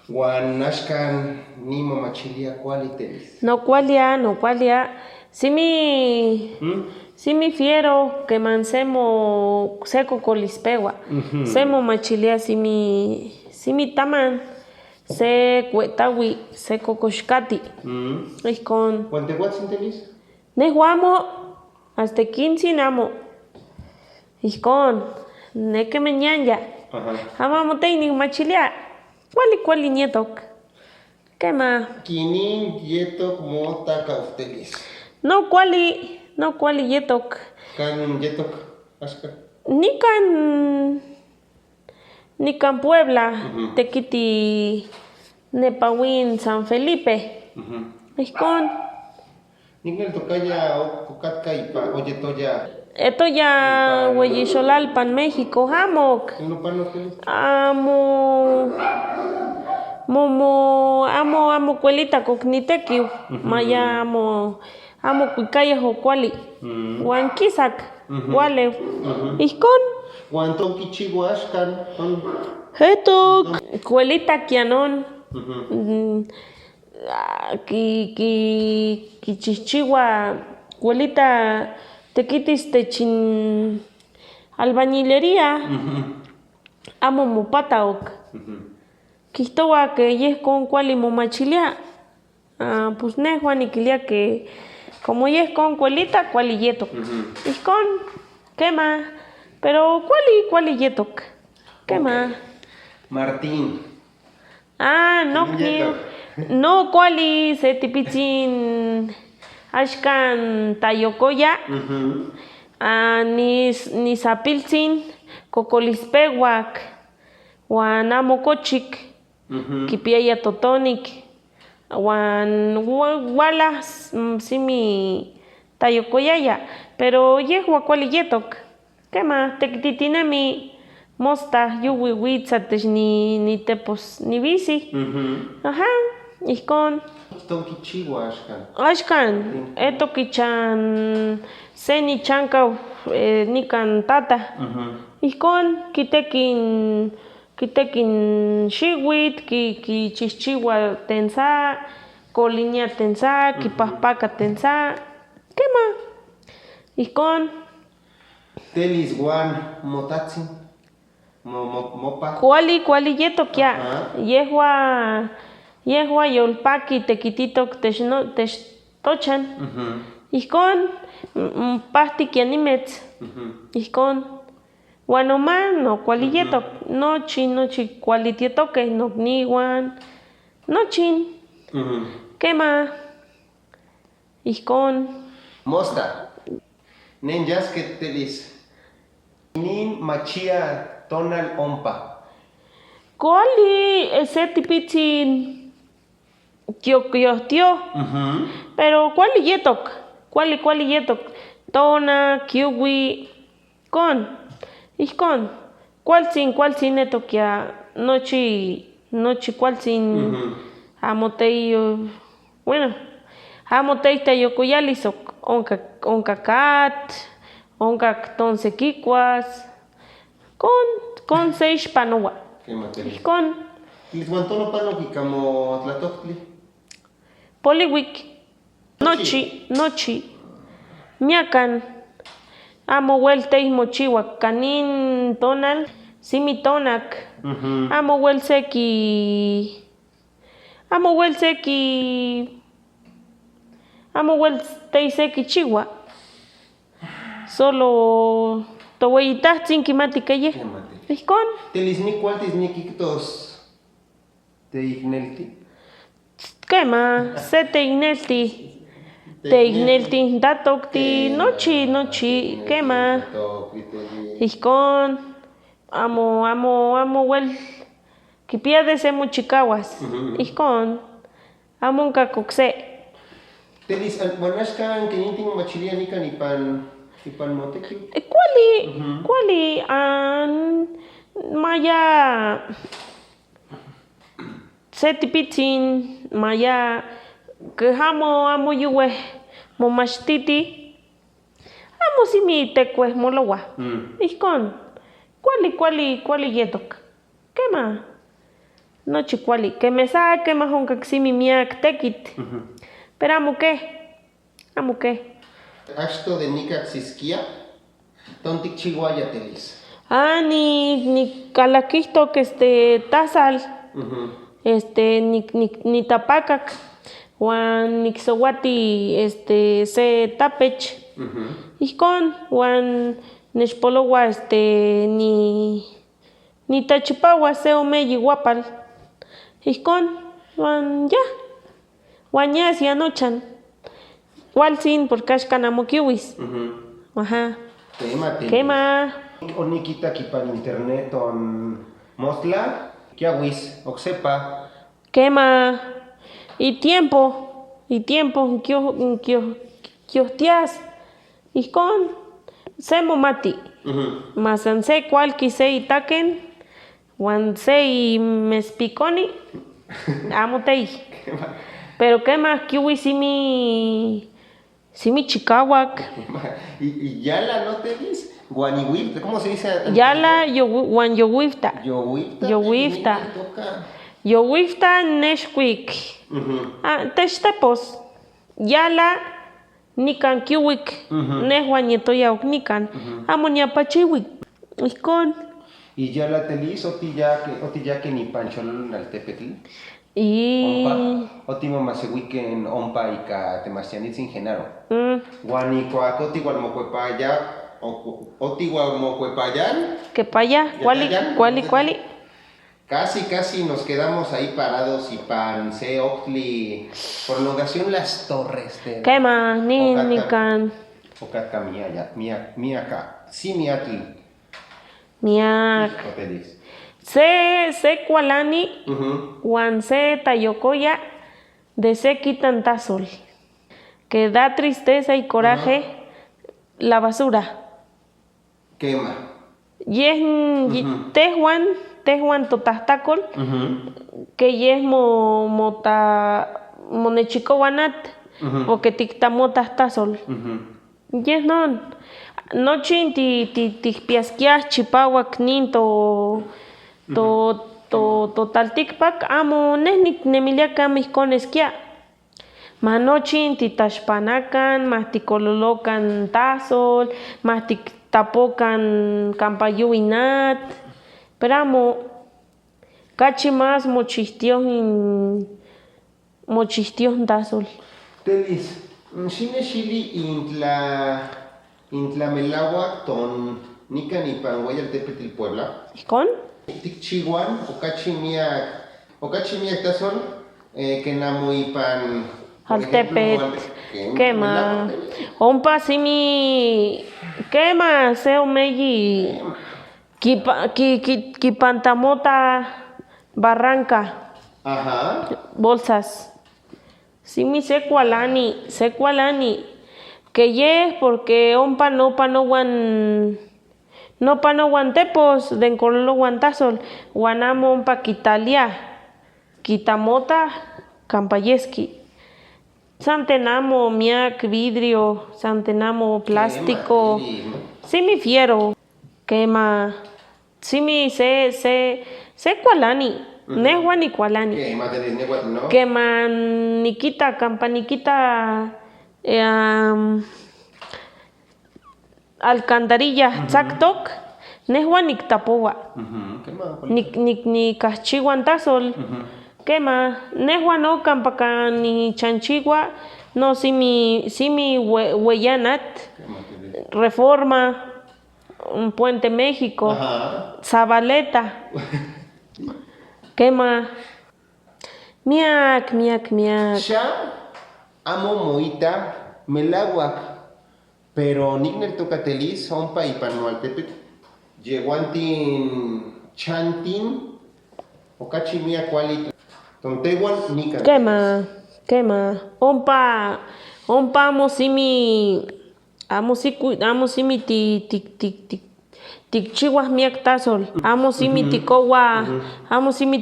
Juan Ashkan ni mamachilia cuali telis. No cualia. Simi fiero que mansemo seco colispewa. Semo machilia simi taman. Se cuetawi, se cocoxcati. Con. ¿Cuánto guatsin telis? Nehuamo hasta 15 namo. Con. Ne que meñanya. Amamotei ni machilia. Cuali nietok. ¿Qué más? Kinin yetok mota cautelis. No cuali yetok. Kan yetok Ashkan. Nican Puebla, tequiti Nepawin San Felipe. Con. Ningel tocaya ocatka y pa oyetoya. Esto ya Hueyixolalpan, México, Hamok. No pano telis. Amo cuelita cognitekiu. Maya amo cuicaya jocuali. Huanquisac. Wale. Con. ¿Cuánto kichigo Ashkan? Esto cuelita kianon. Kichichigua cuelita tequitis techin albañilería. Amo mopataok. Quistoa que yes con cuali momachilia. Pues ne Juan y quilia que como yes con cuelita cuali yetok. Con. ¿Qué más? Pero cuali yetok. ¿Qué más? Martín. No cuali se tipitzin Ashkan tayokoya. Ni sapiltzin cocolispewak. Juan amo cochic. Kipiaya totonik. Juan walas simi tayokoyaya. Pero yehua cuali yetok. ¿Qué más? Tequititinemi mosta yuwiwitzatex ni tepos ni bici. Con. Tonkichigo Ashkan, esto kichan seni chanka nikan tata. Con kitekin xiwit, kichichiwa tensa, colinia tensa, kipahpaka tensa. ¿Qué más? Con. Telis Juan motatsin. Mopa. Cuali yetok ya. Yehua yolpaki tequititok techtochan. Con. Pahti kianimetz. Con. Guanoman no cuali yetok. Nochi cuali tietoque no niwan. Nochin. ¿Qué más? Con. Mosta. Nen que telis. Nin machia tonal ompa. Cuali ese tipitzin tío. Pero cuali yetok. Cuali yetok. Tona, kiwi. Con. Cualtzin netok ya nochi cualtzin amotei. Bueno. Amotei tayokoyalisok. Onka cat. Onka tonsequicuas. Con seis panoa. Con. Lisguantono pano kikamo tlatoctli. Poliwik. Nochi. Miakan. Amo huelteis mochiwa. Canin tonal. Simi tonak. Amo huelseki. Amo huelteiseki chiwa. Solo tohueyitahtsin kimati keye. Con. Telis ni cualtis ni kiktos te ignelti. ¿Qué más? Se te ignelti datokti nochi. ¿Qué más? Con. Amo huel. Kipiade se muchikawas. Con. Amo un kakokse. Telis manashkan kenintin machilia nikan ipan moteki. Cuali maya se tipitzin maya que amo yuwe momachtiti amo simi tekue molowa. Con. Cuali yetok. ¿Qué más? nochi kuali. Kemeh sa kemah onkaksimi miak tekitl. Pero amo keh. Achto de nicaxisquia, tonticchihuaya telis. Nikalakihtok tasal, nitapakak, uan niksowati se tapech. Ihkon, uan nechpolowa nitachipawa se omeyi uapal. Ihkon, uan ya. Uan yes ya nochan. Kualtzin porque axkan amo kiuis. Ajá. Kema. Onikitak ipan internet mostla, kiawis, oksepa. Kema. Y tiempo, kiohtias. Ihkon, se momati. Mas san se kualki se itaken, uan se imespikoni, amo teih. Pero kemah kiuis simi chikawak. Y yala no telis, guanihuifta, ¿cómo se dice? Yala uan yowifta. Yowifta. Yowifta nexkuik. Techtepos. Yala nikan kiuik. Nehuan yetoya ok nikan. Amo niapachiuik. Ihkon. Y yala telis, otiyake ni pancholol naltepetl. Y Otimamasehuiken ompa ika temarcianitzin genaro. Guanicoac otigualmocuepaya, otigualmocuepayan. Que pa allá, cuali. Casi nos quedamos ahí parados y pan se octli prolongación Las Torres de Kema, nikan. Ocatka miaka. Sí, miatl. Miak. Hotelis. Se kualani, uan se tayokoya de se quitan tasol. Que da tristeza y coraje la basura. Quema. Tehuan totahtakol, que yes monechikowanat, o que tiktamotah tasol. Yes non. Nochin tikpiaskiah chipawak nin totaltikpak, amo neh niknemilia kama ihkon eskia. Mah nochin titaxpanakan, mah tikololokan tasol, mah tiktapokan kampa yuwi natl, pero amo. Kachi más mochihtiyoh tasol. Telis, xinexili intla melauak ton nikan ipan Guayaltepetl Puebla. ¿Ihkon? Tikchiuan okachi miak tasol kenamo ipan Altepetl. Kema. Ompa simi. Kema se omeyi. Kipantamota barranca. Ajá. Bolsas. Simi se kualani. Que ye porque ompa no panowan tepos den kololowan tasol. Uan amo ompa kitalia. Kitamota kampayeski. Santenamo miak vidrio, santenamo plástico. Simi fiero. Kema. Simi se kualani. Nehuan ni kualani. Kema telis nehuatl, ¿no? Kema nikita kampa nikita alcantarilla tzaktok, nehuan niktapowa. Nikahchiuan tasol. Kema, nehuan no kampa nichanchiua, no simi hueyanat, Reforma, Puente México, Zabaleta. Kema. Miak. Xa amo moita melauak, pero nikner tocatelis ompa ipan Noaltepetl yehuantin chantin okachi miak kuali tontehuan nikan. Kema. Ompa amo simi tikchiuas miak tasol. Amo simi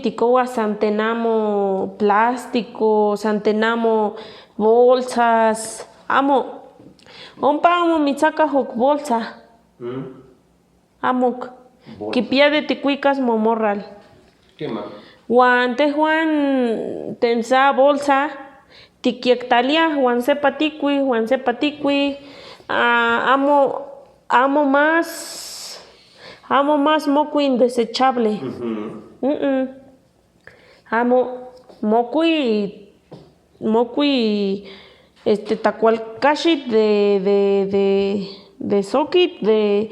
tikowa santenamo plástico, santenamo bolsas. Amo. Ompa amo mitzakah ok bolsa. Amok. Kipia de tikuikas momorral. Kema. Juan tejuan tensa bolsa tikiektalia Juan sepatikui amo más mokuin desechable. Amo mokui tacualcashit de soquit De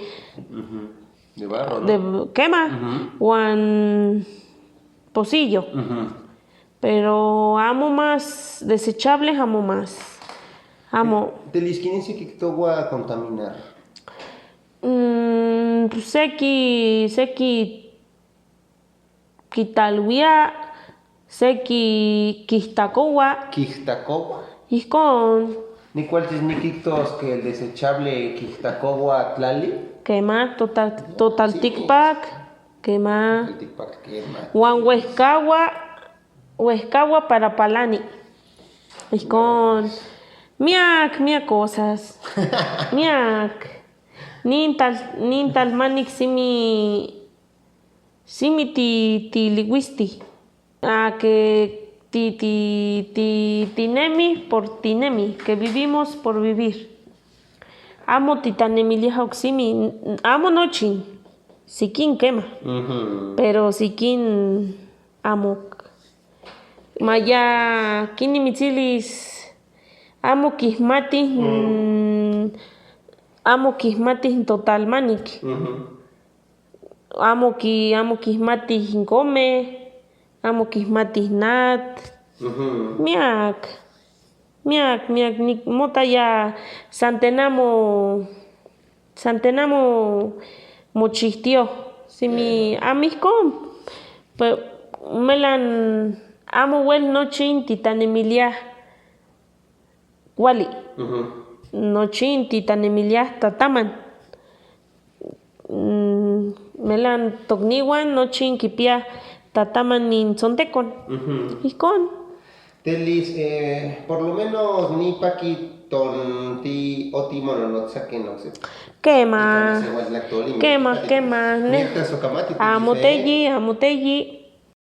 barro, ¿no? de quema Juan pocillo. Pero amo más desechables, amo más. Amo. Telisquinense que togua contaminar. Seki quitalwia, seki quistacowa, Quixtacoba. y con Ni cuál es ni quictos que el desechable Quixtacoba tlali. quema total Sí. ticpac, quema. El tic-tac quema. Juan huescagua para palani. Y con miak cosas. Miak. Nintal manik simi ti liguisti. Que tinemi por tinemi, que vivimos por vivir. Amo titanemilia oximi, amo nochin. Sikin quema. Pero sikin amok. Maya kini mitzilis amo kismatis total manik. Amo kismatis come, amo kismatis nat. Miak mota ya santenamo mochistio. Si mi amiscom, pues melan amo wel nochin titanemilia wali. Nochin titanemilia tataman. Melan togniwan nochin kipia tataman nin sontecon. Icon. Telis, por lo menos ni paqui ti otimononotza que no sé. Quema. Quema. Amoteyi.